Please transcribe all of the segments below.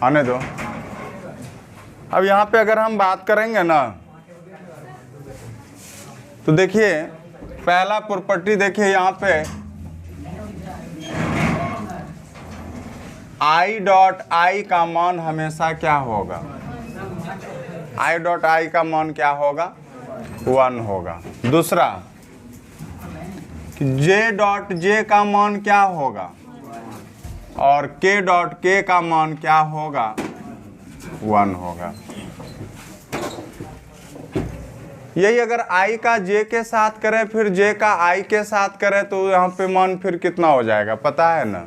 आने दो। अब यहाँ पे अगर हम बात करेंगे ना तो देखिए पहला प्रॉपर्टी देखिए यहाँ पे आई डॉट आई का मान हमेशा क्या होगा, आई डॉट आई का मान क्या होगा, 1 होगा। दूसरा जे डॉट जे का मान क्या होगा और के डॉट के का मान क्या होगा, 1 होगा। यही अगर i का j के साथ करें फिर j का i के साथ करें तो यहाँ पे मान फिर कितना हो जाएगा पता है ना,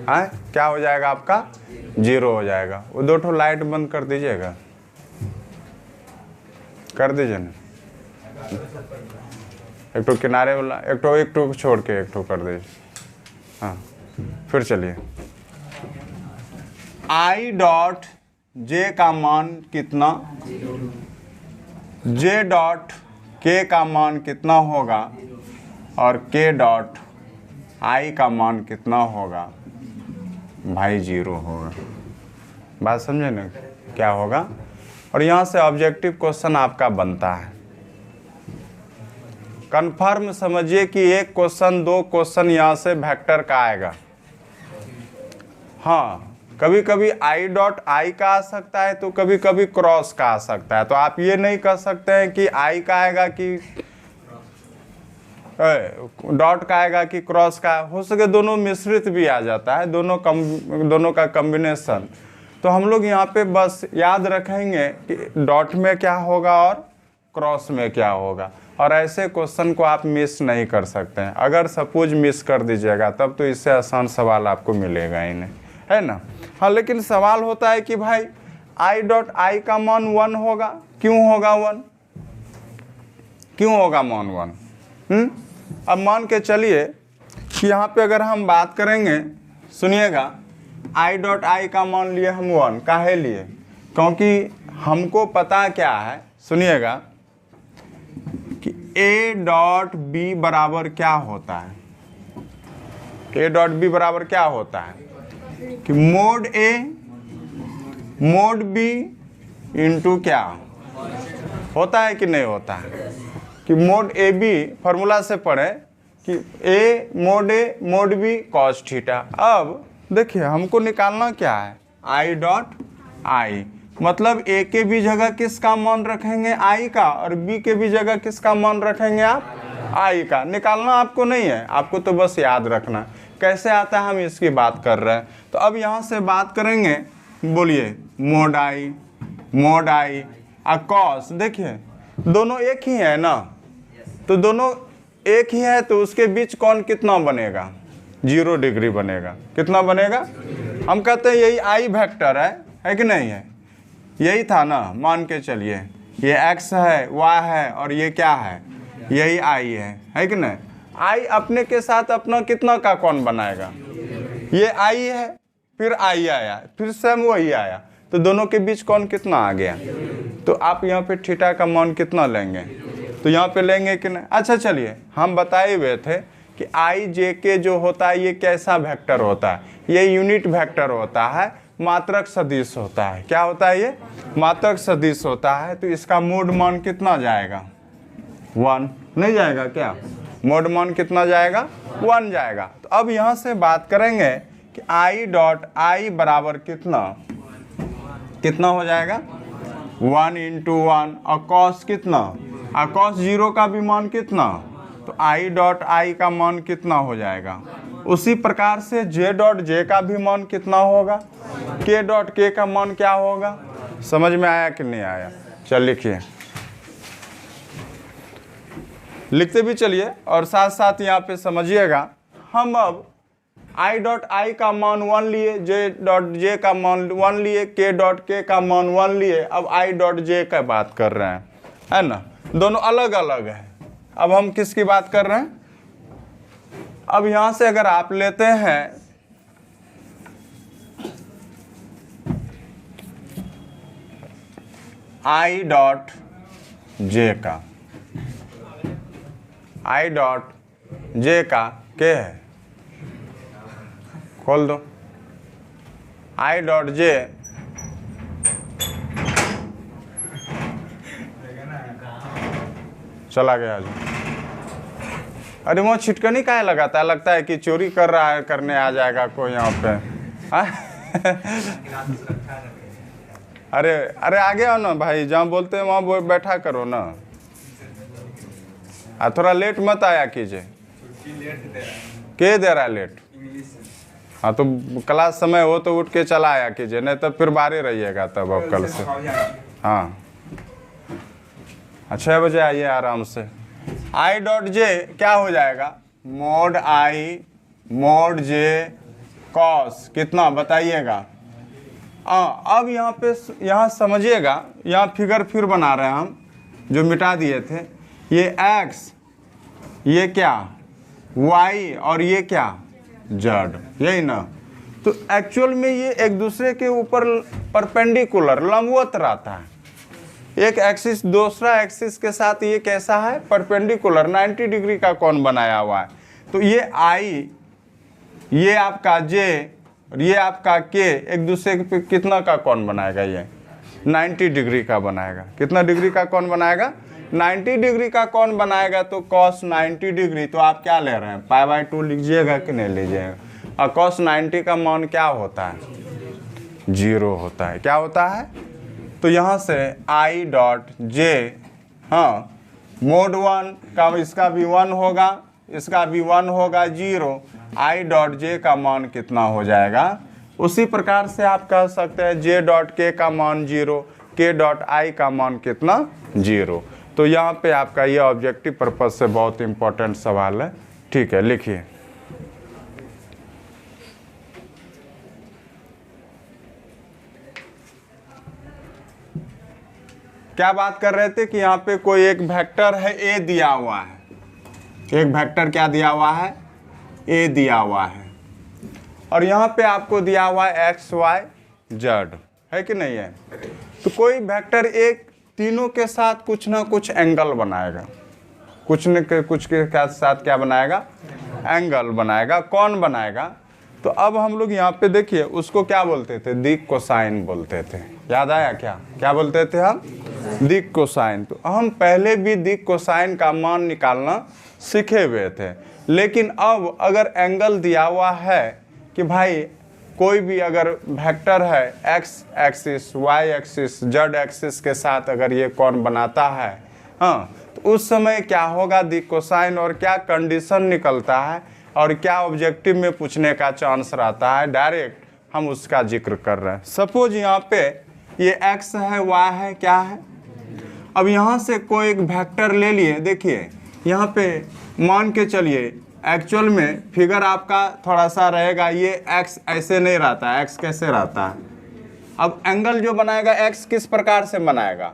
है क्या हो जाएगा आपका 0 हो जाएगा। वो 2 ठो लाइट बंद कर दीजिएगा, कर दीजिए ना, एक ठो किनारे वाला, एक ठो छोड़ के एक ठो कर दीजिए। हाँ फिर चलिए i डॉट j का मान कितना, j डॉट k का मान कितना होगा और k डॉट i का मान कितना होगा भाई 0 होगा। बात समझे ना क्या होगा। और यहाँ से ऑब्जेक्टिव क्वेश्चन आपका बनता है। कन्फर्म समझिए कि 1 क्वेश्चन 2 क्वेश्चन यहाँ से वेक्टर का आएगा। हाँ कभी कभी आई डॉट आई का आ सकता है तो कभी कभी क्रॉस का आ सकता है। तो आप ये नहीं कर सकते हैं कि आई का आएगा कि डॉट का आएगा कि क्रॉस का। हो सके दोनों मिश्रित भी आ जाता है, दोनों का कॉम्बिनेशन। तो हम लोग यहाँ पे बस याद रखेंगे कि डॉट में क्या होगा और क्रॉस में क्या होगा। और ऐसे क्वेश्चन को आप मिस नहीं कर सकते हैं। अगर सपोज मिस कर दीजिएगा तब तो इससे आसान सवाल आपको मिलेगा ही नहीं, है ना। हाँ लेकिन सवाल होता है कि भाई आई डॉट आई का मान 1 होगा, क्यों होगा 1, क्यों होगा मान 1। अब मान के चलिए कि यहाँ पे अगर हम बात करेंगे, सुनिएगा, आई डॉट आई का मान लिए हम 1, काहे लिए, क्योंकि हमको पता क्या है, सुनिएगा, कि ए डॉट बी बराबर क्या होता है, ए डॉट बी बराबर क्या होता है कि मोड ए मोड बी इंटू क्या होता है कि नहीं होता है, कि मोड ए बी फार्मूला से पढ़े कि ए मोड बी कॉस थीटा। अब देखिए हमको निकालना क्या है, आई डॉट आई, मतलब ए के भी जगह किसका मान रखेंगे आई का और बी के भी जगह किसका मान रखेंगे आप आई का। निकालना आपको नहीं है, आपको तो बस याद रखना कैसे आता है, हम इसकी बात कर रहे हैं। तो अब यहाँ से बात करेंगे, बोलिए मोड आई और कॉस। देखिए दोनों एक ही है ना, तो दोनों एक ही है तो उसके बीच कौन कितना बनेगा, 0 डिग्री बनेगा। कितना बनेगा, हम कहते हैं यही आई वेक्टर है कि नहीं है, यही था ना। मान के चलिए ये x है, y है और ये क्या है, यही आई है कि नहीं। आई अपने के साथ अपना कितना का कौन बनाएगा, ये आई है, फिर आई आया, फिर सेम वही आया, तो दोनों के बीच कौन कितना आ गया। तो आप यहाँ पे थीटा का मान कितना लेंगे, तो यहाँ पे लेंगे कि नहीं। अच्छा चलिए, हम बताए हुए थे कि आई जे के जो होता है ये कैसा वेक्टर होता है, ये यूनिट वेक्टर होता है, मात्रक सदिश होता है। क्या होता है, ये मात्रक सदिश होता है। तो इसका मोड मान कितना जाएगा, 1 नहीं जाएगा क्या, मोड मान कितना जाएगा, 1 जाएगा। तो अब यहाँ से बात करेंगे कि आई डॉट आई बराबर कितना हो जाएगा, 1 इंटू 1 और कॉस कितना, और कॉस 0 का भी मान कितना, तो आई डॉट आई का मान कितना हो जाएगा। उसी प्रकार से जे डॉट जे का भी मान कितना होगा, के डॉट के का मान क्या होगा। समझ में आया कि नहीं आया, चल लिखिए, लिखते भी चलिए और साथ साथ यहाँ पे समझिएगा। हम अब आई डॉट आई का मान 1 लिए, जे डॉट जे का मान 1 लिए, के डॉट के का मान 1 लिए। अब आई डॉट जे का बात कर रहे हैं, है ना, दोनों अलग अलग है। अब हम किसकी बात कर रहे हैं, अब यहाँ से अगर आप लेते हैं आई डॉट जे का, आई डॉट जे का के है, खोल दो, आई डॉट जे चला गया जो। अरे वो छिटकनी काहे लगाता है, लगता है कि चोरी कर रहा है, करने आ जाएगा कोई यहाँ पे। अरे अरे आगे आओ ना भाई, जहाँ बोलते हैं वहाँ बैठा करो ना। थोड़ा लेट मत आया कीजिए। के दे रहा है लेट? हाँ तो क्लास समय हो तो उठ के चला आया कीजिए, नहीं तो फिर बाहर रहिएगा तब अब कल से। हाँ 6 बजे आइए आराम से। आई डॉट जे क्या हो जाएगा, mode I mode J cos कितना बताइएगा। अब यहाँ समझिएगा, यहाँ फिगर फिर बना रहे हैं हम जो मिटा दिए थे। ये x, ये क्या y और ये क्या z, यही ना। तो एक्चुअल में ये एक दूसरे के ऊपर परपेंडिकुलर लंबवत रहता है। एक एक्सिस दूसरा एक्सिस के साथ ये कैसा है, परपेंडिकुलर 90 डिग्री का कोण बनाया हुआ है। तो ये I, ये आपका J और ये आपका K एक दूसरे पे कितना का कोण बनाएगा, ये 90 डिग्री का बनाएगा। कितना डिग्री का कोण बनाएगा, 90 डिग्री का कोण बनाएगा। तो cos 90 डिग्री, तो आप क्या ले रहे हैं, π/2 लीजिएगा कि नहीं लीजिएगा। और cos 90 का मान क्या होता है, 0 होता है। क्या होता है, तो यहाँ से I डॉट जे, हाँ मोड 1 का इसका भी 1 होगा, इसका भी 1 होगा 0। I डॉट जे का मान कितना हो जाएगा। उसी प्रकार से आप कह सकते हैं J डॉट के का मान 0, K डॉट I का मान कितना 0। तो यहाँ पे आपका ये ऑब्जेक्टिव पर्पज से बहुत इंपॉर्टेंट सवाल है। ठीक है, लिखिए। क्या बात कर रहे थे कि यहाँ पे कोई एक वेक्टर है A दिया हुआ है, एक वेक्टर क्या दिया हुआ है, A दिया हुआ है, और यहाँ पे आपको दिया हुआ है x y z, है कि नहीं है। तो कोई वेक्टर एक तीनों के साथ कुछ ना कुछ एंगल बनाएगा, कुछ न कुछ के साथ क्या बनाएगा, एंगल बनाएगा, कौन बनाएगा। तो अब हम लोग यहाँ पे देखिए उसको क्या बोलते थे, दिक कोसाइन बोलते थे। याद आया क्या, क्या बोलते थे हम, दिक कोसाइन। तो हम पहले भी दिक कोसाइन का मान निकालना सीखे हुए थे, लेकिन अब अगर एंगल दिया हुआ है कि भाई कोई भी अगर वेक्टर है x axis, y axis, z axis के साथ अगर ये कोण बनाता है, हाँ, तो उस समय क्या होगा दिक कोसाइन, और क्या कंडीशन निकलता है और क्या ऑब्जेक्टिव में पूछने का चांस रहता है, डायरेक्ट हम उसका जिक्र कर रहे हैं। सपोज यहाँ पे ये x है, y है, क्या है। अब यहाँ से कोई एक वेक्टर ले लिए, देखिए यहाँ पे मान के चलिए, एक्चुअल में फिगर आपका थोड़ा सा रहेगा, ये x ऐसे नहीं रहता है, x कैसे रहता है। अब एंगल जो बनाएगा x किस प्रकार से बनाएगा,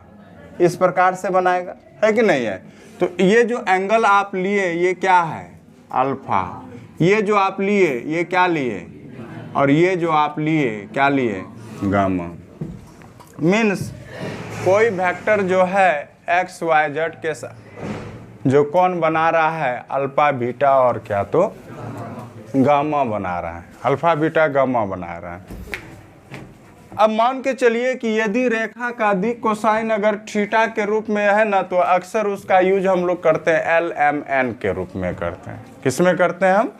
इस प्रकार से बनाएगा, है कि नहीं है। तो ये जो एंगल आप लिए ये क्या है, अल्फा। ये जो आप लिए ये क्या लिए, और ये जो आप लिए क्या लिए, गामा। मीन्स कोई वेक्टर जो है x y z के साथ जो कौन बना रहा है, अल्फा बीटा और क्या तो गामा बना रहा है, अल्फा बीटा गामा बना रहा है। अब मान के चलिए कि यदि रेखा का दिक कोसाइन अगर थीटा के रूप में है ना, तो अक्सर उसका यूज हम लोग करते हैं LMN के रूप में करते हैं। किस में करते हैं हम,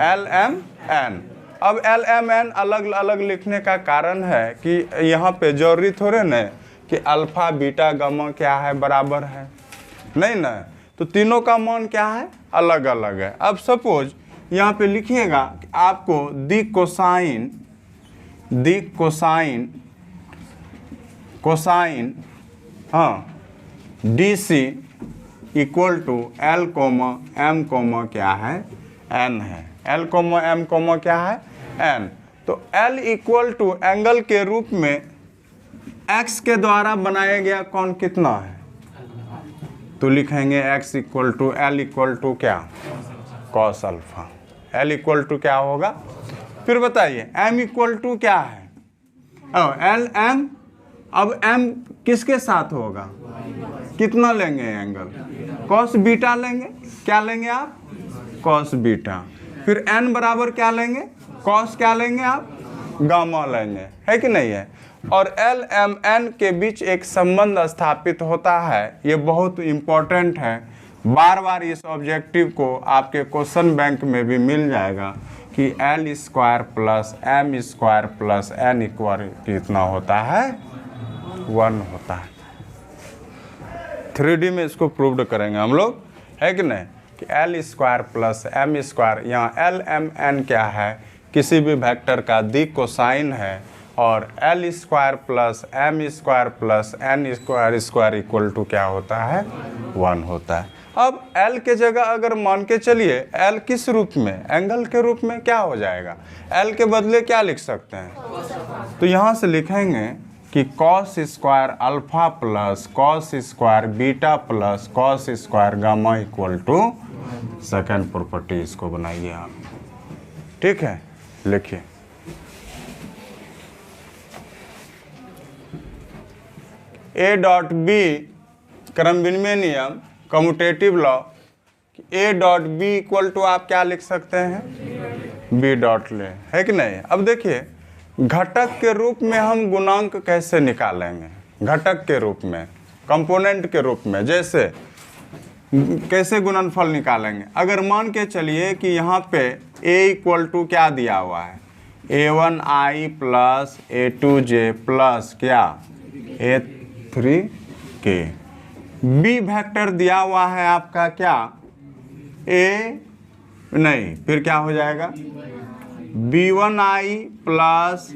LMN। अब LMN अलग अलग लिखने का कारण है कि यहाँ पे जरूरी थोड़े न कि अल्फा बीटा गामा क्या है, बराबर है, नहीं ना। तो तीनों का मान क्या है, अलग अलग है। अब सपोज यहाँ पे लिखिएगा कि आपको दिक कोसाइन हाँ DC equal to L, M, क्या है, N है। L, M, क्या है, N। तो L इक्वल टू एंगल के रूप में x के द्वारा बनाया गया कौन कितना है, तो लिखेंगे x equal to L equal to क्या, cos alpha. L equal to क्या होगा, फिर बताइए M इक्वल टू क्या है, L M। अब M किसके साथ होगा, कितना लेंगे एंगल, कॉस बीटा लेंगे, क्या लेंगे आप, कॉस बीटा। फिर n बराबर क्या लेंगे, कॉस क्या लेंगे आप, गामा लेंगे, है कि नहीं है। और L M N के बीच एक संबंध स्थापित होता है, ये बहुत इम्पोर्टेंट है। बार बार इस ऑब्जेक्टिव को आपके क्वेश्चन बैंक में भी मिल जाएगा कि L square plus M square plus N square कितना होता है, 1 होता है। 3D में इसको प्रूव्ड करेंगे हम लोग, है कि नहीं, कि L square plus M square, यहाँ एल एम एन क्या है, किसी भी वेक्टर का दिक कोसाइन है, और L square plus M square plus N square square equal to क्या होता है, 1 होता है। अब एल के जगह अगर मान के चलिए एल किस रूप में, एंगल के रूप में, क्या हो जाएगा, एल के बदले क्या लिख सकते हैं, तो यहाँ से लिखेंगे कि cos square alpha plus cos square beta plus cos square gamma equal to second property, इसको बनाइए आप, ठीक है। लिखिए ए डॉट बी, क्रम विनिमय नियम, commutative law, A dot B equal to आप क्या लिख सकते हैं, बी डॉट ले, है कि नहीं। अब देखिए घटक के रूप में हम गुणांक कैसे निकालेंगे, घटक के रूप में, कंपोनेंट के रूप में, जैसे कैसे गुणनफल निकालेंगे। अगर मान के चलिए कि यहाँ पे a इक्वल टू क्या दिया हुआ है, a1i प्लस a2j प्लस क्या a3k, b वेक्टर दिया हुआ है आपका क्या नहीं, फिर क्या हो जाएगा b1i प्लस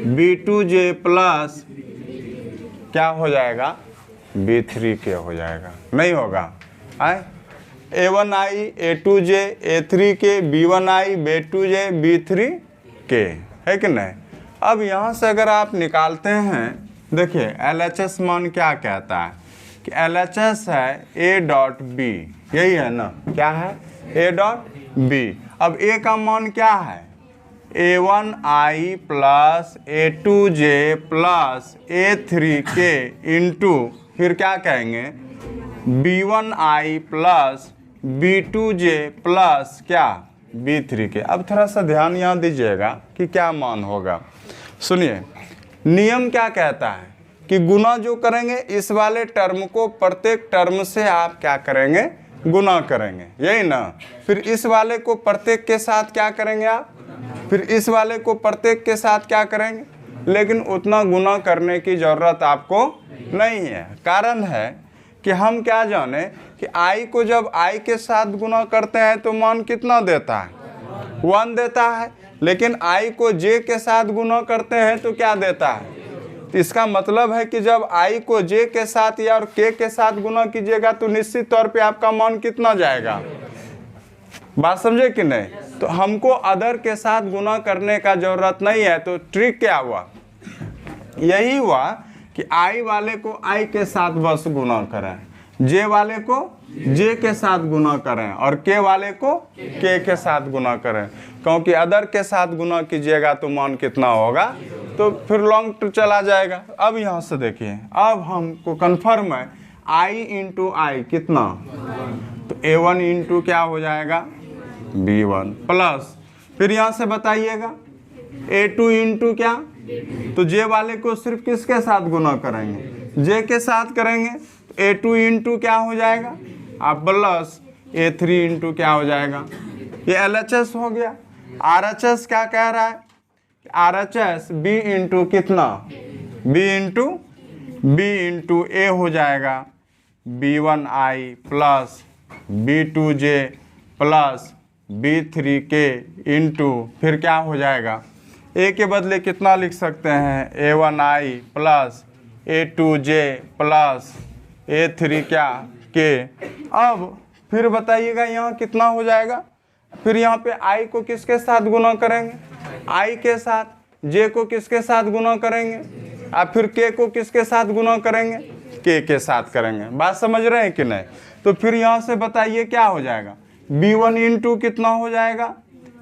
b2j प्लस क्या हो जाएगा b3k हो जाएगा, नहीं होगा, a1i a2j a3k b1i b2j b3k, है कि नहीं। अब यहाँ से अगर आप निकालते हैं, देखिए LHS मान क्या कहता है कि LHS है a डॉट बी, यही है ना, क्या है a डॉट बी। अब a का मान क्या है, a1i plus a2j plus a3k into फिर क्या कहेंगे b1i प्लस b2j प्लस क्या b3k। अब थोड़ा सा ध्यान यहाँ दीजिएगा कि क्या मान होगा, सुनिए नियम क्या कहता है कि गुना जो करेंगे इस वाले टर्म को प्रत्येक टर्म से आप क्या करेंगे, गुना करेंगे, यही ना। फिर इस वाले को प्रत्येक के साथ क्या करेंगे आप, फिर इस वाले को प्रत्येक के साथ क्या करेंगे, लेकिन उतना गुना करने की ज़रूरत आपको नहीं है। कारण है कि हम क्या जाने कि i को जब i के साथ गुना करते हैं तो मान कितना देता है, 1 देता है, लेकिन i को j के साथ गुना करते हैं तो क्या देता है। तो इसका मतलब है कि जब i को j के साथ या और k के साथ गुना कीजिएगा तो निश्चित तौर पे आपका मान कितना जाएगा, बात समझे कि नहीं। तो हमको अदर के साथ गुना करने का जरूरत नहीं है। तो ट्रिक क्या हुआ, यही हुआ कि i वाले को i के साथ बस गुना करें, j वाले को j के साथ गुना करें और k वाले को k के साथ गुना करें, क्योंकि अदर के साथ गुना कीजिएगा तो मान कितना होगा, तो फिर लॉन्ग चला जाएगा। अब यहाँ से देखिए, अब हमको कन्फर्म है i इंटू आई कितना, तो a1 इंटू क्या हो जाएगा b1 प्लस, फिर यहाँ से बताइएगा a2 इंटू क्या, तो j वाले को सिर्फ किसके साथ गुना करेंगे, j के साथ करेंगे, a2 इंटू क्या हो जाएगा आप प्लस a3 इंटू क्या हो जाएगा, ये LHS हो गया। RHS क्या कह रहा है, RHS b इंटू कितना, b इंटू a हो जाएगा b1i plus b2j plus b3k into फिर क्या हो जाएगा, a के बदले कितना लिख सकते हैं, a1i plus a2j plus a3 क्या k। अब फिर बताइएगा यहाँ कितना हो जाएगा, फिर यहाँ पे i को किसके साथ गुना करेंगे, i के साथ, j को किसके साथ गुना करेंगे, और फिर k को किसके साथ गुना करेंगे, k के साथ करेंगे। बात समझ रहे हैं कि नहीं। तो फिर यहाँ से बताइए क्या हो जाएगा, b1 इंटू कितना हो जाएगा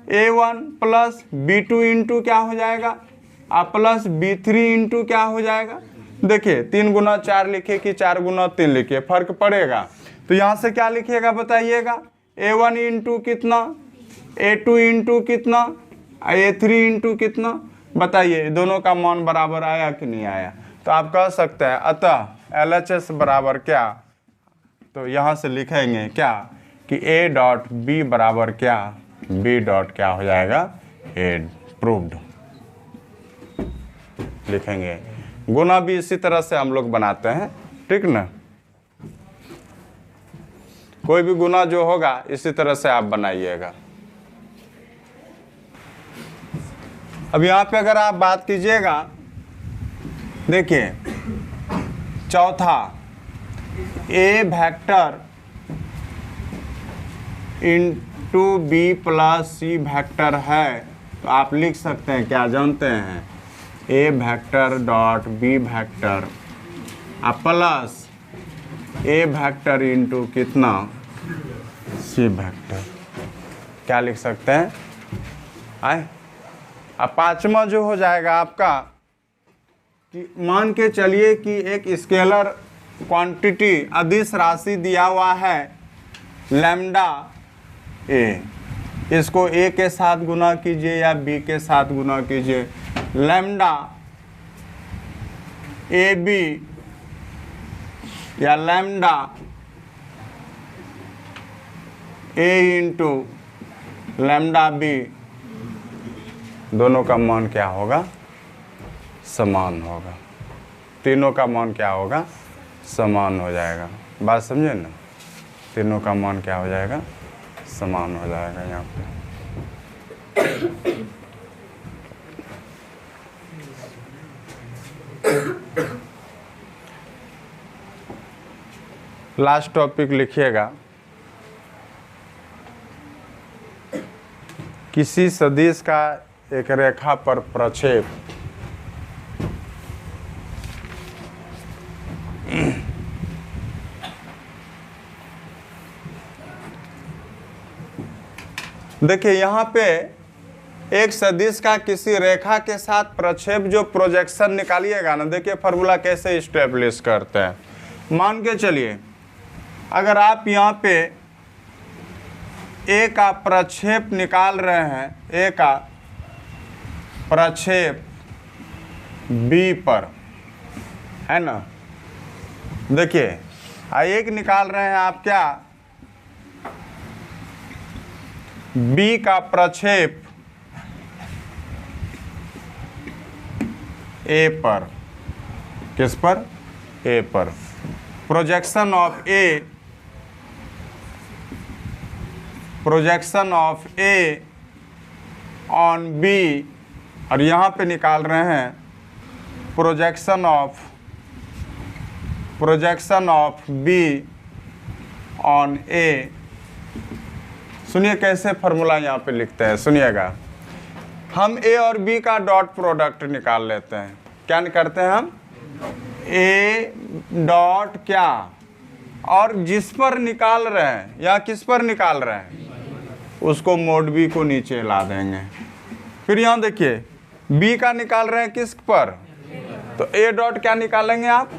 a1 प्लस b2 इंटू क्या हो जाएगा आप प्लस b3 इंटू क्या हो जाएगा। देखिए 3 गुना 4 लिखे कि 4 गुना 3 लिखे, फर्क पड़ेगा। तो यहाँ से क्या लिखिएगा बताइएगा, a1 इंटू कितना, a2 इंटू कितना, a3 इंटू कितना, बताइए दोनों का मान बराबर आया कि नहीं आया। तो आप कह सकते हैं अतः LHS बराबर क्या, तो यहाँ से लिखेंगे क्या कि ए डॉट बी बराबर क्या, बी डॉट क्या हो जाएगा, ए प्रूव्ड लिखेंगे। गुना भी इसी तरह से हम लोग बनाते हैं, ठीक ना। कोई भी गुना जो होगा इसी तरह से आप बनाइएगा। अब यहाँ पे अगर आप बात कीजिएगा, देखिए चौथा A vector into B plus C vector है, तो आप लिख सकते हैं क्या जानते हैं, A vector dot B vector plus A vector into कितना, सी वेक्टर, क्या लिख सकते हैं आए। अब पांचवा जो हो जाएगा आपका कि मान के चलिए कि एक स्केलर क्वांटिटी अदिश राशि दिया हुआ है लैम्डा ए, इसको ए के साथ गुना कीजिए या बी के साथ गुना कीजिए, लैम्डा ए बी या लैम्डा ए इंटू लैम्डा बी, दोनों का मान क्या होगा, समान होगा। तीनों का मान क्या होगा, समान हो जाएगा। बात समझे ना, तीनों का मान क्या हो जाएगा, समान हो जाएगा। यहाँ पे लास्ट टॉपिक लिखिएगा, किसी सदिश का एक रेखा पर प्रक्षेप देखिए यहाँ पे एक सदिश का किसी रेखा के साथ प्रक्षेप जो प्रोजेक्शन निकालिएगा ना, देखिए फार्मूला कैसे इस्टेब्लिश करते हैं। मान के चलिए अगर आप यहाँ पे ए का प्रक्षेप निकाल रहे हैं, ए का प्रक्षेप बी पर है ना, देखिए एक निकाल रहे हैं आप क्या, बी का प्रक्षेप ए पर, किस पर, ए पर, projection of A, projection of A on B, और यहाँ पे निकाल रहे हैं projection of B on A. सुनिए कैसे फार्मूला यहाँ पे लिखते हैं, सुनिएगा। हम ए और बी का डॉट प्रोडक्ट निकाल लेते हैं। क्या करते हैं हम, ए डॉट क्या, और जिस पर निकाल रहे हैं या किस पर निकाल रहे हैं उसको मोड बी को नीचे ला देंगे। फिर यहाँ देखिए बी का निकाल रहे हैं किस पर, तो ए डॉट क्या निकालेंगे आप,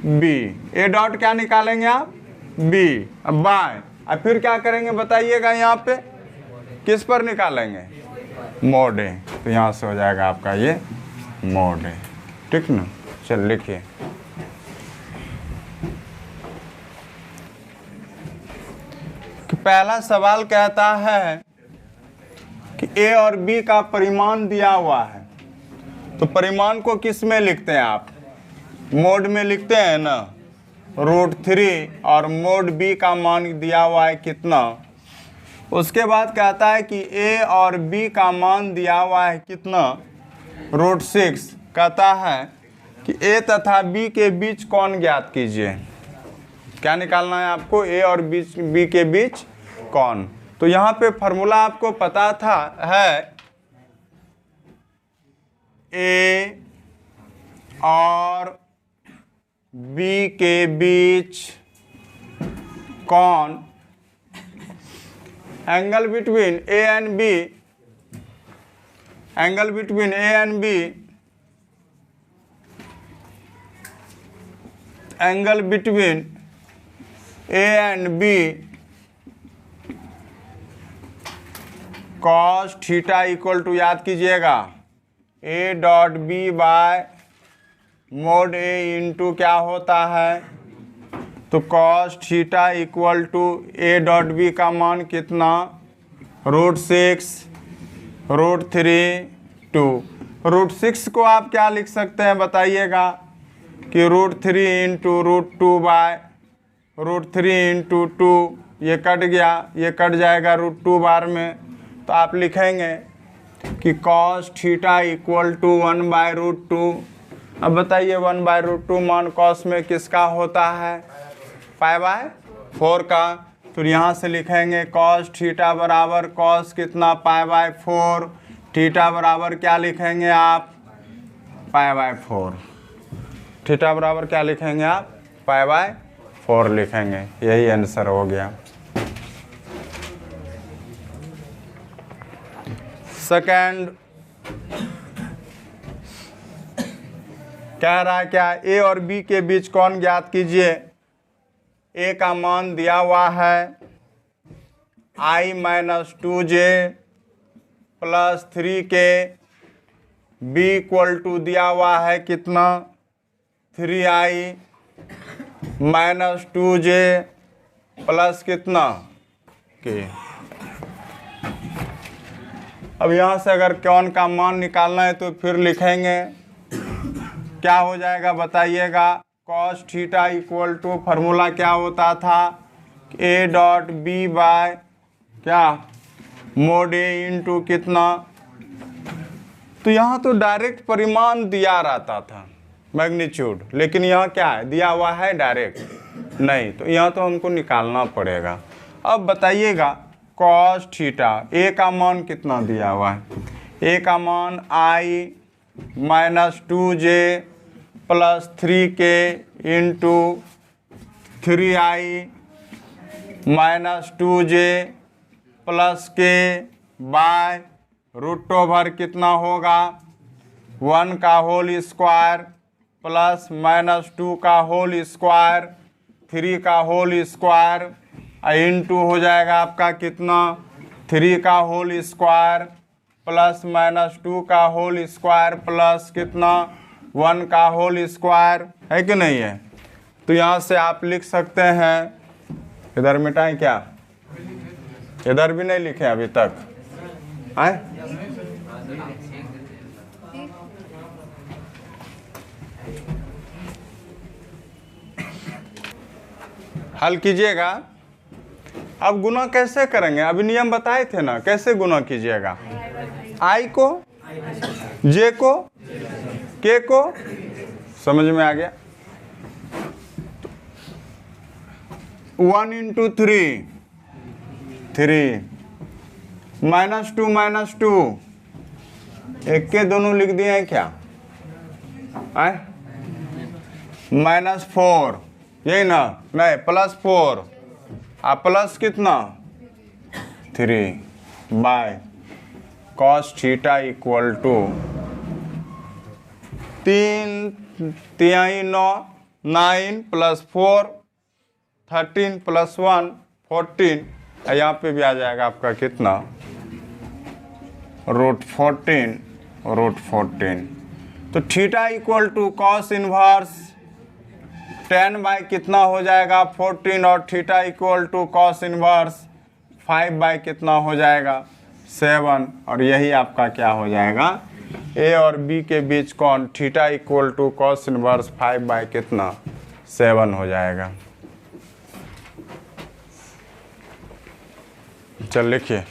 बी, ए डॉट क्या निकालेंगे आप, बी। अब बाएं, अब फिर क्या करेंगे बताइएगा, यहाँ पे किस पर निकालेंगे, मोड ए, तो यहाँ से हो जाएगा आपका ये मोड ए, ठीक ना। चल लिखिए, कि पहला सवाल कहता है कि ए और बी का परिमाण दिया हुआ है, तो परिमाण को किस में लिखते हैं आप, मोड में लिखते हैं ना, √3, और मोड बी का मान दिया हुआ है कितना। उसके बाद कहता है कि ए और बी का मान दिया हुआ है कितना, √6। कहता है कि ए तथा बी के बीच कौन ज्ञात कीजिए। क्या निकालना है आपको, ए और बी के बीच कौन। तो यहाँ पे फॉर्मूला आपको पता था है, ए और बी के बीच कौन, angle between A and B, angle between A and B, angle between A and B cos theta equal to, याद कीजिएगा, A dot B by mod A into क्या होता है, तो cos theta equal to A dot B का मान कितना, √6 √3 2। √6 को आप क्या लिख सकते हैं बताइएगा कि √3 इंटू √2 बाय √3 इंटू 2, ये कट गया, ये कट जाएगा √2 बार में, तो आप लिखेंगे कि कॉस थीटा इक्वल टू 1/√2। अब बताइए 1/√2 मान कॉस में किसका होता है, π/4 का। तो यहाँ से लिखेंगे कॉस थीटा बराबर कॉस कितना π/4, थीटा बराबर क्या लिखेंगे आप, π/4। थीटा बराबर क्या लिखेंगे आप, π/4 लिखेंगे। यही आंसर हो गया। सेकंड कह रहा है क्या, ए और बी के बीच कौन ज्ञात कीजिए। ए का मान दिया हुआ है i-2j + 3k, B equal to दिया हुआ है कितना 3i - 2j प्लस कितना k। अब यहाँ से अगर कौन का मान निकालना है तो फिर लिखेंगे क्या हो जाएगा बताइएगा, cos theta equal to formula क्या होता था, ए डॉट बी बाय क्या मोड ए इंटू कितना। तो यहाँ तो डायरेक्ट परिमाण दिया रहता था मैग्नीट्यूड, लेकिन यहाँ क्या है दिया हुआ है डायरेक्ट नहीं, तो यहाँ तो हमको निकालना पड़ेगा। अब बताइएगा कॉस थीटा, ए का मान कितना दिया हुआ है, ए का मान i - 2j + 3k into 3i - 2j plus k by √ओवर कितना होगा 1 का होल स्क्वायर प्लस -2 का होल स्क्वायर 3 का होल स्क्वायर इंटू हो जाएगा आपका कितना 3 का होल स्क्वायर प्लस -2 का होल स्क्वायर प्लस कितना 1 का होल स्क्वायर, है कि नहीं है। तो यहाँ से आप लिख सकते हैं, इधर मिटाएं क्या, इधर भी नहीं लिखे अभी तक आए। हल कीजिएगा। अब गुना कैसे करेंगे, अभी नियम बताए थे ना, कैसे गुना कीजिएगा, आई को जे को के को, समझ में आ गया। 1 इंटू 3 3 -2 एक के दोनों लिख दिए हैं क्या, आए -4 यही ना, नहीं +4 आप प्लस कितना 3 by cos theta equal to 3 3 9 9 + 4 13 + 1 14, यहाँ पे भी आ जाएगा आपका कितना √14। तो theta equal to cos inverse 10 by कितना हो जाएगा 14, और theta equal to cos inverse 5 by कितना हो जाएगा 7, और यही आपका क्या हो जाएगा, ए और बी के बीच कौन theta equal to cos inverse 5 by कितना 7 हो जाएगा। चल लिखिए,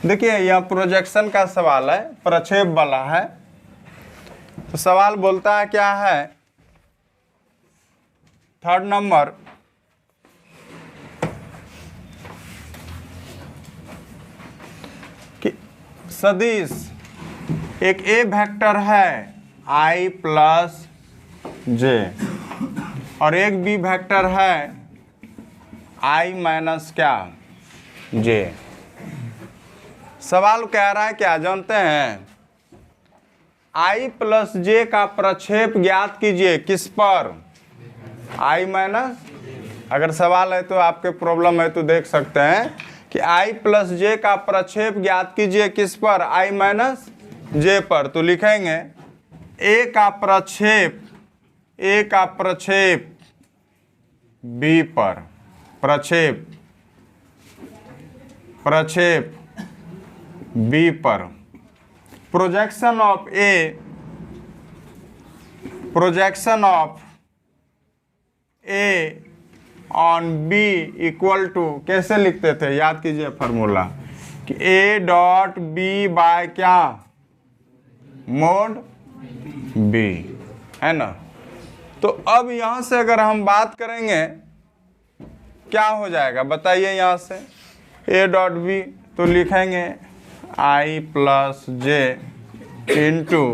देखिए यह प्रोजेक्शन का सवाल है, प्रक्षेप वाला है। तो सवाल बोलता है क्या है, 3rd नंबर, कि सदिश एक ए वेक्टर है i + j और एक बी वेक्टर है i - क्या j। सवाल कह रहा है क्या जानते हैं, i + j का प्रक्षेप ज्ञात कीजिए किस पर, आई माइनस, अगर सवाल है तो आपके प्रॉब्लम है तो देख सकते हैं कि आई प्लस जे का प्रक्षेप ज्ञात कीजिए किस पर, आई माइनस जे पर। तो लिखेंगे ए का प्रक्षेप बी पर, प्रक्षेप बी पर, projection of A on B equal to, कैसे लिखते थे, याद कीजिए फार्मूला कि ए डॉट बी बाय क्या, मोड बी, है ना। तो अब यहां से अगर हम बात करेंगे क्या हो जाएगा बताइए, यहां से ए डॉट बी तो लिखेंगे आई प्लस जे इंटू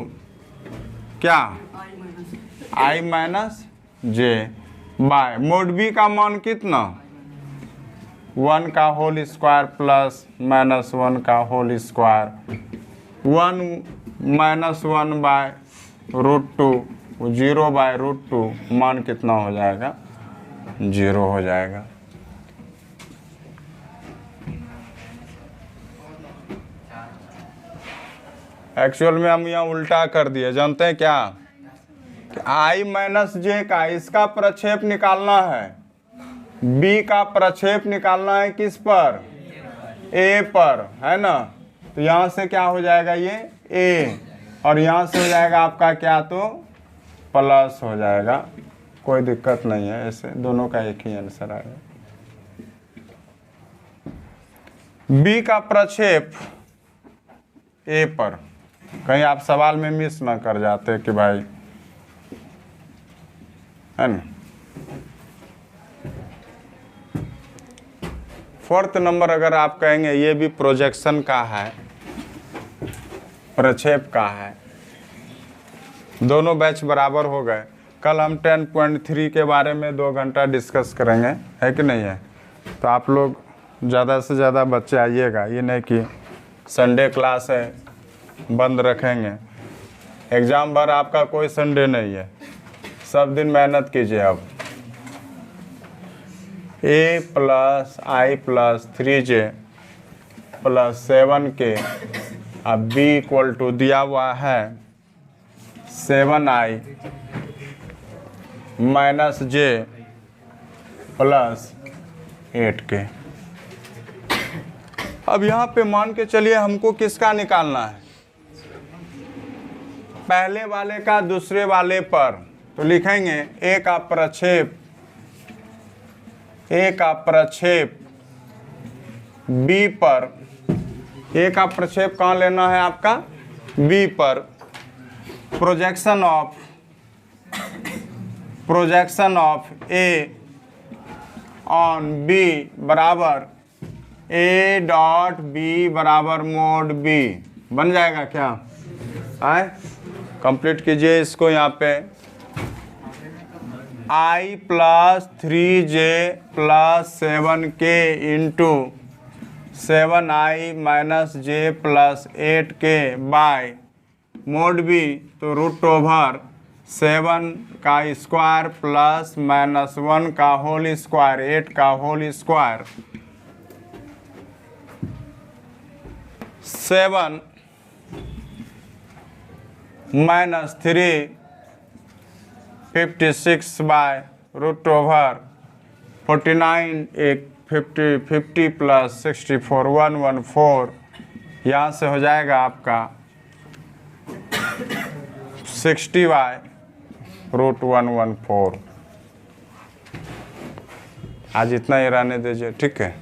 क्या, आई माइनस जे बाय मोड बी का मान कितना, 1 का होल स्क्वायर प्लस माइनस 1 का whole square, 1 minus 1 by root 2, 0 by root 2, मान कितना हो जाएगा, 0 हो जाएगा। एक्चुअल में हम यहाँ उल्टा कर दिए, जानते हैं क्या, आई माइनस जे का इसका प्रक्षेप निकालना है, बी का प्रक्षेप निकालना है किस पर, ए पर, है ना। तो यहाँ से क्या हो जाएगा ये ए, और यहाँ से हो जाएगा आपका क्या, तो प्लस हो जाएगा, कोई दिक्कत नहीं है, ऐसे दोनों का एक ही आंसर आएगा। बी का प्रक्षेप ए पर, कहीं आप सवाल में मिस ना कर जाते कि भाई, है ना। 4th नंबर अगर आप कहेंगे ये भी प्रोजेक्शन का है, प्रक्षेप का है, दोनों बैच बराबर हो गए। कल हम 10.3 के बारे में 2 घंटा डिस्कस करेंगे, है कि नहीं है। तो आप लोग ज़्यादा से ज़्यादा बच्चे आइएगा, ये नहीं कि संडे क्लास है बंद रखेंगे। एग्ज़ाम भर आपका कोई संडे नहीं है, सब दिन मेहनत कीजिए। अब ए प्लस आई प्लस 3j प्लस 7k, अब बी इक्वल टू दिया हुआ है 7i minus J plus 8k। अब यहाँ पे मान के चलिए हमको किसका निकालना है, पहले वाले का दूसरे वाले पर। तो लिखेंगे ए का प्रक्षेप बी पर, ए का प्रक्षेप कहाँ लेना है आपका, बी पर, projection of A on B बराबर ए डॉट बी बराबर मोड बी, बन जाएगा क्या, आए कंप्लीट कीजिए इसको। यहाँ पे I plus 3j plus 7k into 7i minus J plus 8k by mod B, तो रूट ओवर 7 का स्क्वायर प्लस माइनस 1 का होल स्क्वायर, 8 का whole square, 7 minus 3 56 by root over 49, एक 50 प्लस 64 114, यहाँ से हो जाएगा आपका 60 बाय रूट 114। आज इतना ही रहने दीजिए, ठीक है।